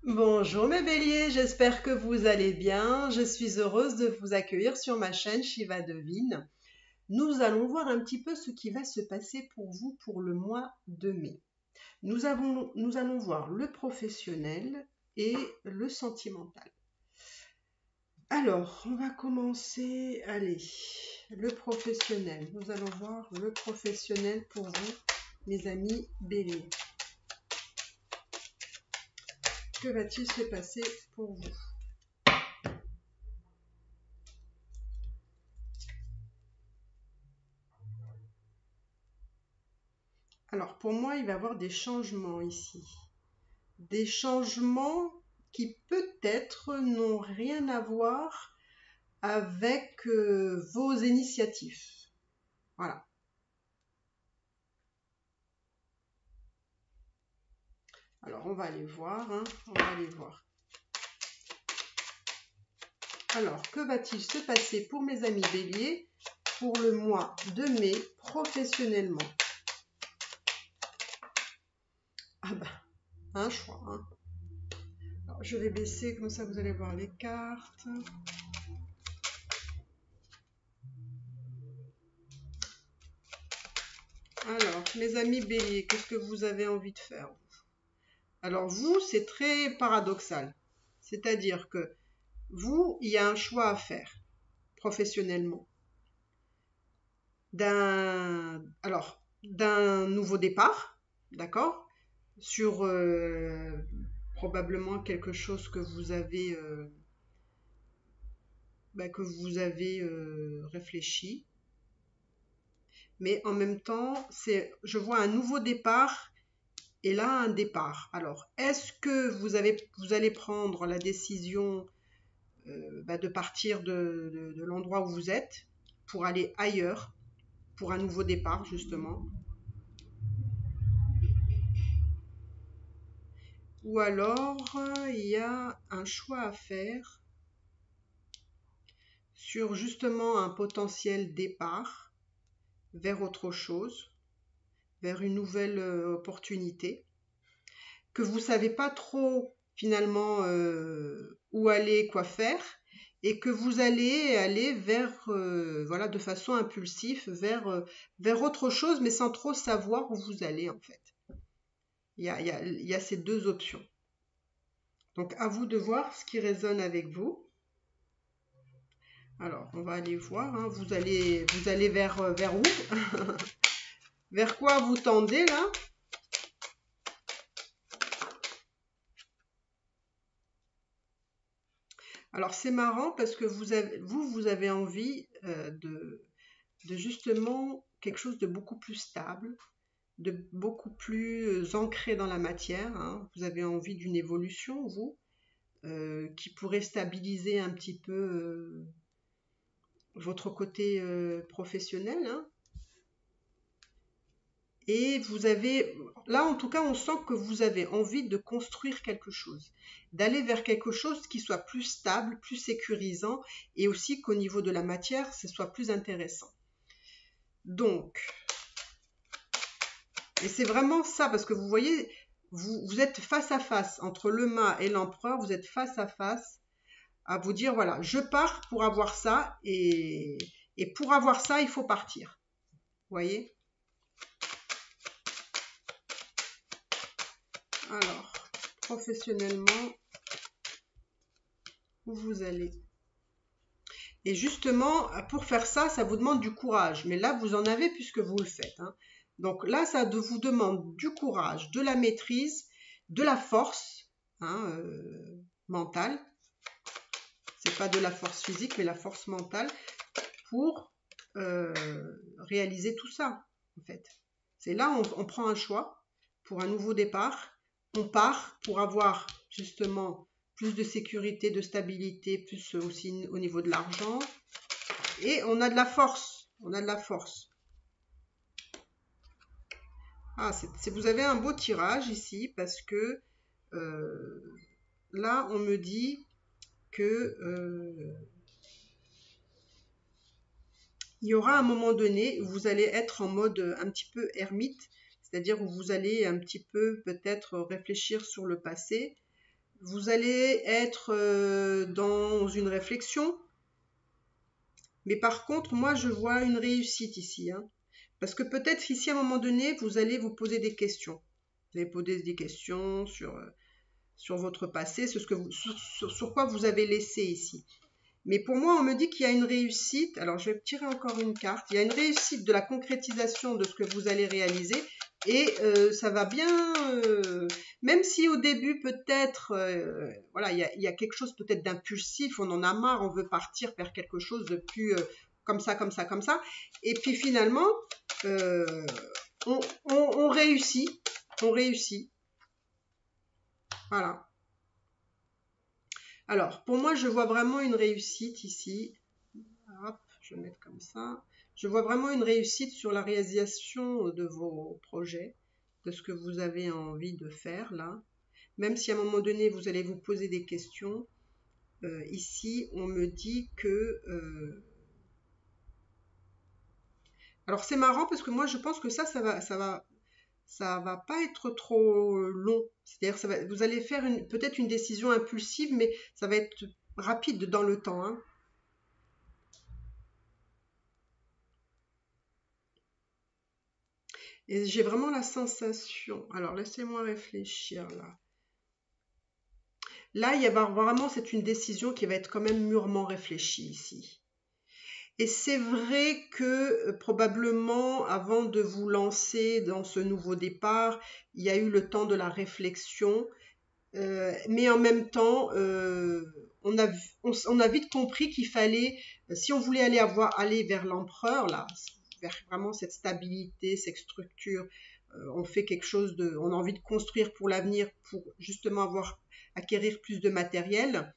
Bonjour mes béliers, j'espère que vous allez bien. Je suis heureuse de vous accueillir sur ma chaîne Shiva Devine. Nous allons voir un petit peu ce qui va se passer pour vous pour le mois de mai. Nous allons voir le professionnel et le sentimental. Alors, on va commencer, allez, le professionnel. Nous allons voir le professionnel pour vous, mes amis béliers. Que va-t-il se passer pour vous ? Alors, pour moi, il va y avoir des changements ici. Des changements qui peut-être n'ont rien à voir avec vos initiatives. Voilà. Alors, on va aller voir. On va aller voir. Alors, que va-t-il se passer pour mes amis béliers pour le mois de mai professionnellement? Ah ben, un choix. Alors, je vais baisser, comme ça vous allez voir les cartes. Alors, mes amis béliers, qu'est-ce que vous avez envie de faire? Alors vous, c'est très paradoxal. C'est-à-dire que vous, il y a un choix à faire professionnellement. D'un nouveau départ, d'accord? Sur probablement quelque chose que vous avez réfléchi. Mais en même temps, je vois un nouveau départ et là un départ. Alors, est-ce que vous allez prendre la décision de partir de l'endroit où vous êtes pour aller ailleurs, pour un nouveau départ justement? Ou alors, il y a un choix à faire sur justement un potentiel départ vers autre chose, vers une nouvelle opportunité, que vous ne savez pas trop finalement où aller, quoi faire, et que vous allez aller vers, voilà, de façon impulsive, vers autre chose, mais sans trop savoir où vous allez en fait. Il y a ces deux options. Donc à vous de voir ce qui résonne avec vous. Alors, on va aller voir. Vous allez vers où? Vers quoi vous tendez là? Alors c'est marrant parce que vous avez envie de justement quelque chose de beaucoup plus stable, de beaucoup plus ancré dans la matière. Vous avez envie d'une évolution, vous, qui pourrait stabiliser un petit peu votre côté professionnel. Et vous avez, là en tout cas, on sent que vous avez envie de construire quelque chose, d'aller vers quelque chose qui soit plus stable, plus sécurisant, et aussi qu'au niveau de la matière, ce soit plus intéressant. Donc, et c'est vraiment ça, parce que vous voyez, vous êtes face à face, entre le mât et l'empereur, vous êtes face à face, à vous dire, voilà, je pars pour avoir ça, et pour avoir ça, il faut partir. Vous voyez? Alors, professionnellement, où vous allez? Et justement, pour faire ça, ça vous demande du courage. Mais là, vous en avez puisque vous le faites. Donc là, ça vous demande du courage, de la maîtrise, de la force mentale. C'est pas de la force physique, mais la force mentale pour réaliser tout ça, en fait. C'est là, on prend un choix pour un nouveau départ. On part pour avoir justement plus de sécurité, de stabilité, plus aussi au niveau de l'argent. Et on a de la force. On a de la force. Ah, vous avez un beau tirage ici parce que là, on me dit que il y aura un moment donné où vous allez être en mode un petit peu ermite, c'est-à-dire où vous allez un petit peu peut-être réfléchir sur le passé, vous allez être dans une réflexion. Mais par contre, moi, je vois une réussite ici, hein. Parce que peut-être ici, à un moment donné, vous allez vous poser des questions. Vous allez poser des questions sur votre passé, sur, ce que sur quoi vous avez laissé ici. Mais pour moi, on me dit qu'il y a une réussite. Alors, je vais tirer encore une carte. Il y a une réussite de la concrétisation de ce que vous allez réaliser. Et ça va bien, même si au début, peut-être, voilà, il y a quelque chose peut-être d'impulsif, on en a marre, on veut partir vers quelque chose de plus comme ça, comme ça, comme ça. Et puis finalement, euh, on réussit. On réussit. Voilà. Alors, pour moi, je vois vraiment une réussite ici. Hop, je vais mettre comme ça. Je vois vraiment une réussite sur la réalisation de vos projets, de ce que vous avez envie de faire là. Même si à un moment donné, vous allez vous poser des questions, ici, on me dit que... Alors, c'est marrant parce que moi, je pense que ça va pas être trop long. C'est-à-dire, vous allez faire peut-être une décision impulsive, mais ça va être rapide dans le temps, hein. Et j'ai vraiment la sensation. Alors, laissez-moi réfléchir là. Là, vraiment, c'est une décision qui va être quand même mûrement réfléchie ici. Et c'est vrai que probablement, avant de vous lancer dans ce nouveau départ, il y a eu le temps de la réflexion. Mais en même temps, on a vite compris qu'il fallait, si on voulait aller vers l'empereur, là, vers vraiment cette stabilité, cette structure, on fait quelque chose on a envie de construire pour l'avenir, pour justement acquérir plus de matériel.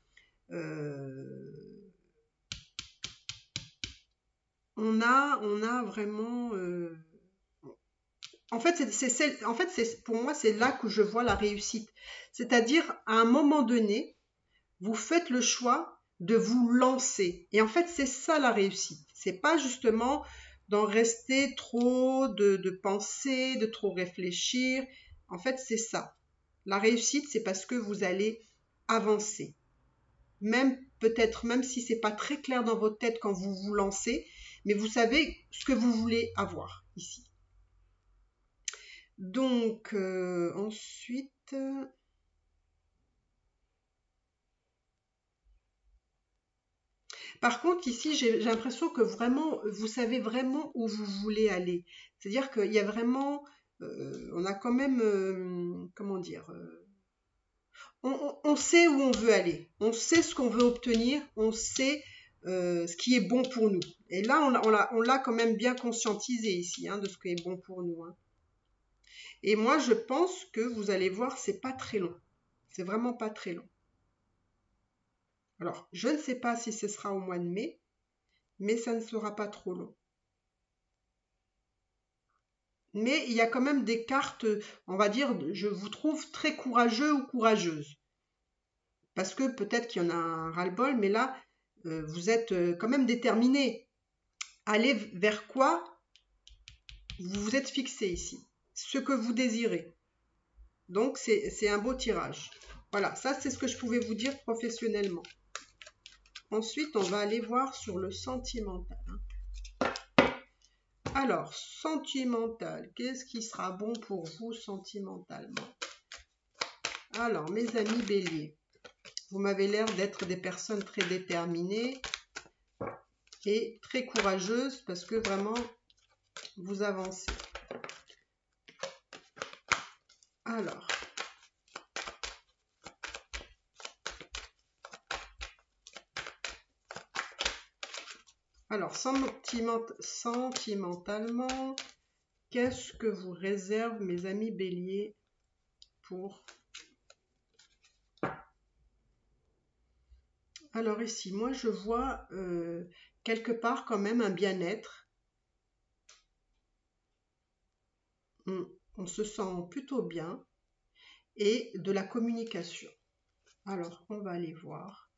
On a vraiment, en fait, pour moi, c'est là que je vois la réussite. C'est-à-dire, à un moment donné, vous faites le choix de vous lancer. Et en fait, c'est ça la réussite. C'est pas justement d'en rester trop, de penser, de trop réfléchir. En fait, c'est ça. La réussite, c'est parce que vous allez avancer. Même peut-être, même si c'est pas très clair dans votre tête quand vous vous lancez, mais vous savez ce que vous voulez avoir ici. Donc, ensuite... Par contre, ici, j'ai l'impression que vraiment, vous savez vraiment où vous voulez aller. C'est-à-dire qu'il y a vraiment, on a quand même, comment dire, on sait où on veut aller, on sait ce qu'on veut obtenir, on sait ce qui est bon pour nous. Et là, on l'a quand même bien conscientisé ici, hein, de ce qui est bon pour nous, hein. Et moi, je pense que vous allez voir, c'est pas très long. C'est vraiment pas très long. Alors, je ne sais pas si ce sera au mois de mai, mais ça ne sera pas trop long. Mais il y a quand même des cartes, on va dire, je vous trouve très courageux ou courageuse. Parce que peut-être qu'il y en a un ras-le-bol, mais là, vous êtes quand même déterminé. Aller vers quoi vous vous êtes fixé ici. Ce que vous désirez. Donc, c'est un beau tirage. Voilà, ça c'est ce que je pouvais vous dire professionnellement. Ensuite, on va aller voir sur le sentimental. Alors, sentimental, qu'est-ce qui sera bon pour vous sentimentalement? Alors, mes amis béliers, vous m'avez l'air d'être des personnes très déterminées et très courageuses parce que vraiment, vous avancez. Alors sentimentalement, qu'est-ce que vous réserve mes amis béliers pour... Alors ici, moi je vois quelque part quand même un bien-être. On se sent plutôt bien et de la communication. Alors, on va aller voir.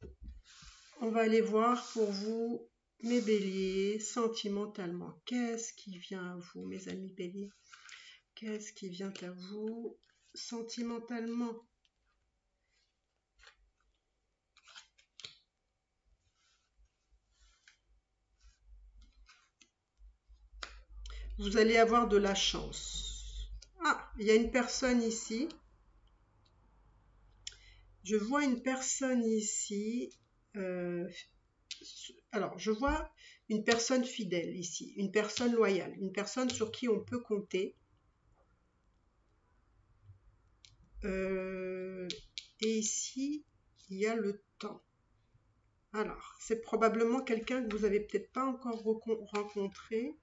On va aller voir pour vous, mes béliers, sentimentalement. Qu'est-ce qui vient à vous, mes amis béliers? Qu'est-ce qui vient à vous sentimentalement? vous allez avoir de la chance. Ah, il y a une personne ici. Je vois une personne ici. Alors, je vois une personne fidèle ici, une personne loyale, une personne sur qui on peut compter. Et ici, il y a le temps. Alors, c'est probablement quelqu'un que vous n'avez peut-être pas encore rencontré.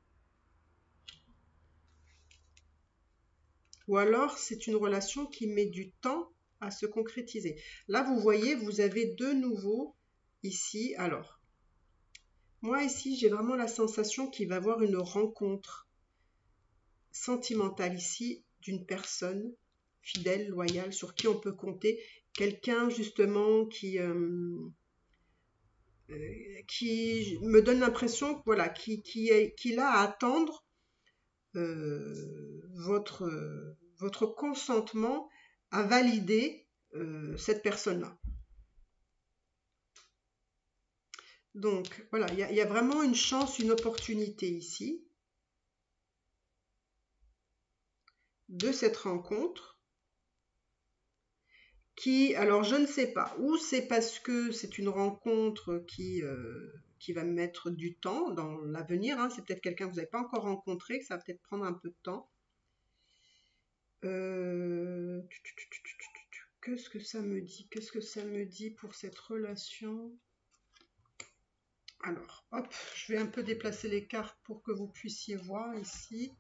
Ou alors, c'est une relation qui met du temps à se concrétiser. Là, vous voyez, vous avez de nouveau ici. Alors, moi ici, j'ai vraiment la sensation qu'il va y avoir une rencontre sentimentale ici d'une personne fidèle, loyale, sur qui on peut compter. Quelqu'un justement qui me donne l'impression voilà, qu'il a à attendre votre consentement à valider cette personne-là. Donc voilà, il y a vraiment une chance, une opportunité ici de cette rencontre qui, alors je ne sais pas, ou c'est parce que c'est une rencontre qui va mettre du temps dans l'avenir, hein. C'est peut-être quelqu'un que vous n'avez pas encore rencontré, que ça va peut-être prendre un peu de temps. Qu'est-ce que ça me dit? Qu'est-ce que ça me dit pour cette relation? Alors, hop, je vais un peu déplacer les cartes pour que vous puissiez voir ici.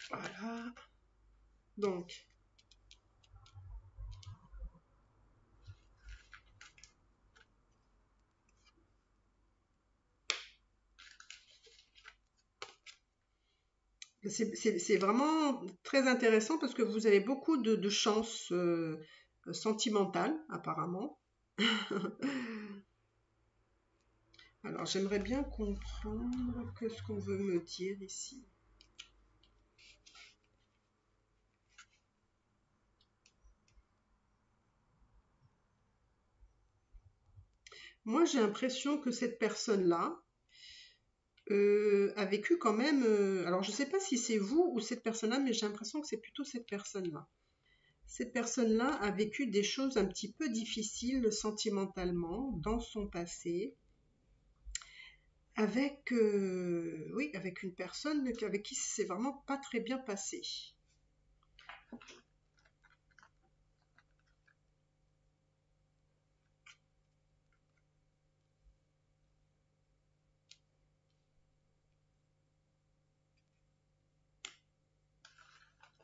Voilà. Donc, c'est vraiment très intéressant parce que vous avez beaucoup de chance sentimentale, apparemment. Alors, j'aimerais bien comprendre ce qu'on veut me dire ici. Moi, j'ai l'impression que cette personne-là a vécu quand même... alors, je ne sais pas si c'est vous ou cette personne-là, mais j'ai l'impression que c'est plutôt cette personne-là. Cette personne-là a vécu des choses un petit peu difficiles sentimentalement dans son passé, avec, oui, avec une personne avec qui c'est vraiment pas très bien passé.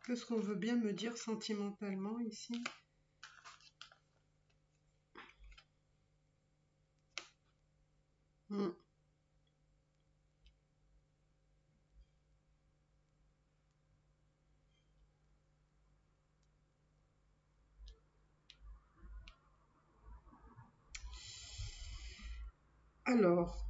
Qu'est-ce qu'on veut bien me dire sentimentalement ici? Hmm. Alors,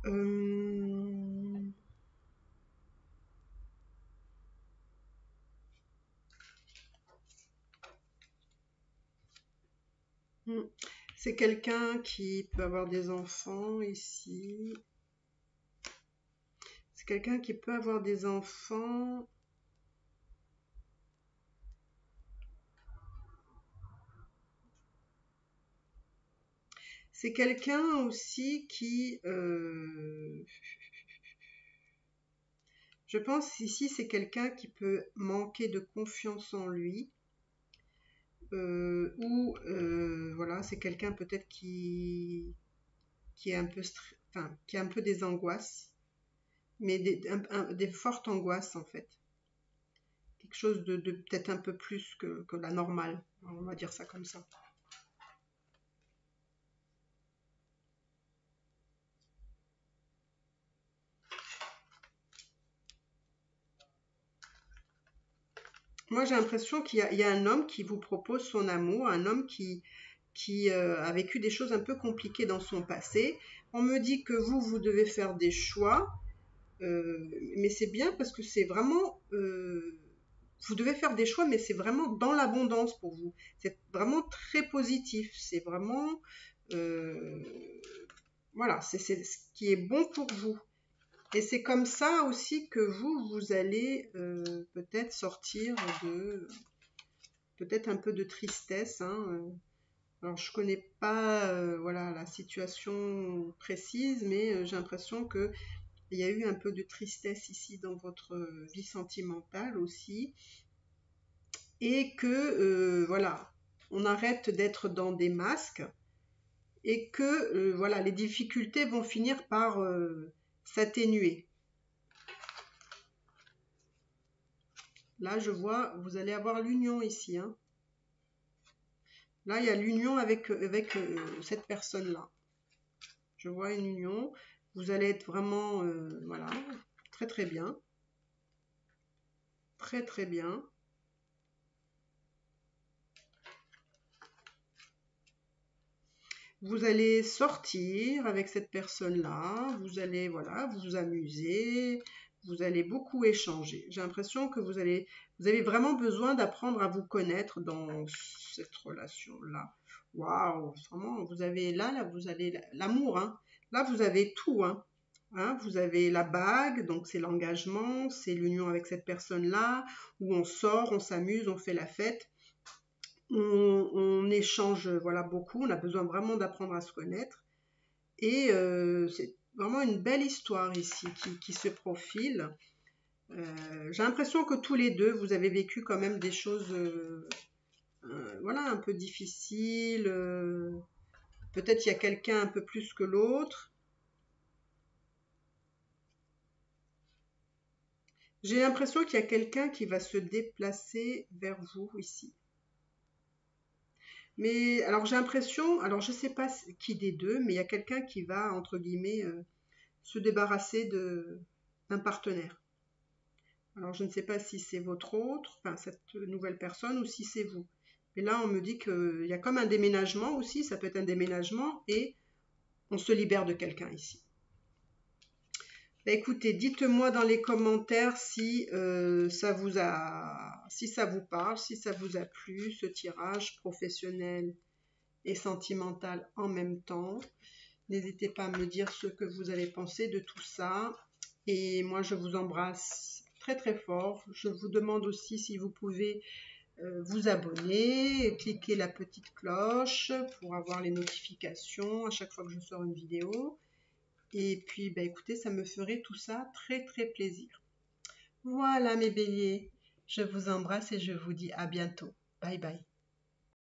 c'est quelqu'un qui peut avoir des enfants ici. C'est quelqu'un qui peut avoir des enfants. C'est quelqu'un aussi qui... je pense ici, c'est quelqu'un qui peut manquer de confiance en lui. Ou voilà, c'est quelqu'un peut-être qui est un peu enfin, qui a un peu des angoisses, mais des fortes angoisses en fait. Quelque chose de peut-être un peu plus que la normale, on va dire ça comme ça. Moi, j'ai l'impression qu'il y a un homme qui vous propose son amour, un homme qui a vécu des choses un peu compliquées dans son passé. On me dit que vous devez faire des choix, mais c'est bien parce que c'est vraiment... vous devez faire des choix, mais c'est vraiment dans l'abondance pour vous. C'est vraiment très positif. C'est vraiment... Voilà, c'est ce qui est bon pour vous. Et c'est comme ça aussi que vous allez peut-être sortir de peut-être un peu de tristesse, hein. Alors je connais pas voilà la situation précise, mais j'ai l'impression que il y a eu un peu de tristesse ici dans votre vie sentimentale aussi, et que voilà, on arrête d'être dans des masques et que voilà, les difficultés vont finir par s'atténuer. Là, je vois, vous allez avoir l'union ici, hein. Là, il y a l'union avec cette personne-là. Je vois une union. Vous allez être vraiment, voilà, très très bien. Très très bien. Vous allez sortir avec cette personne-là. Vous allez, voilà, vous amuser. Vous allez beaucoup échanger. J'ai l'impression que vous avez vraiment besoin d'apprendre à vous connaître dans cette relation-là. Waouh, vraiment, vous avez là, vous avez l'amour, hein. Là, vous avez tout, hein. Hein, vous avez la bague, donc c'est l'engagement, c'est l'union avec cette personne-là, où on sort, on s'amuse, on fait la fête, on échange voilà beaucoup, on a besoin vraiment d'apprendre à se connaître. Et c'est vraiment une belle histoire ici qui se profile. J'ai l'impression que tous les deux, vous avez vécu quand même des choses voilà, un peu difficiles. Peut-être il y a quelqu'un un peu plus que l'autre. J'ai l'impression qu'il y a quelqu'un qui va se déplacer vers vous ici. Mais alors j'ai l'impression, alors je ne sais pas qui des deux, mais il y a quelqu'un qui va, entre guillemets, se débarrasser d'un partenaire. Alors je ne sais pas si c'est votre autre, enfin cette nouvelle personne, ou si c'est vous. Et là on me dit qu'il y a comme un déménagement aussi, ça peut être un déménagement, et on se libère de quelqu'un ici. Bah, écoutez, dites-moi dans les commentaires si si ça vous parle, si ça vous a plu, ce tirage professionnel et sentimental en même temps. N'hésitez pas à me dire ce que vous avez pensé de tout ça. Et moi, je vous embrasse très très fort. Je vous demande aussi si vous pouvez vous abonner, cliquer la petite cloche pour avoir les notifications à chaque fois que je sors une vidéo. Et puis, bah, écoutez, ça me ferait tout ça très très plaisir. Voilà mes béliers, je vous embrasse et je vous dis à bientôt. Bye bye.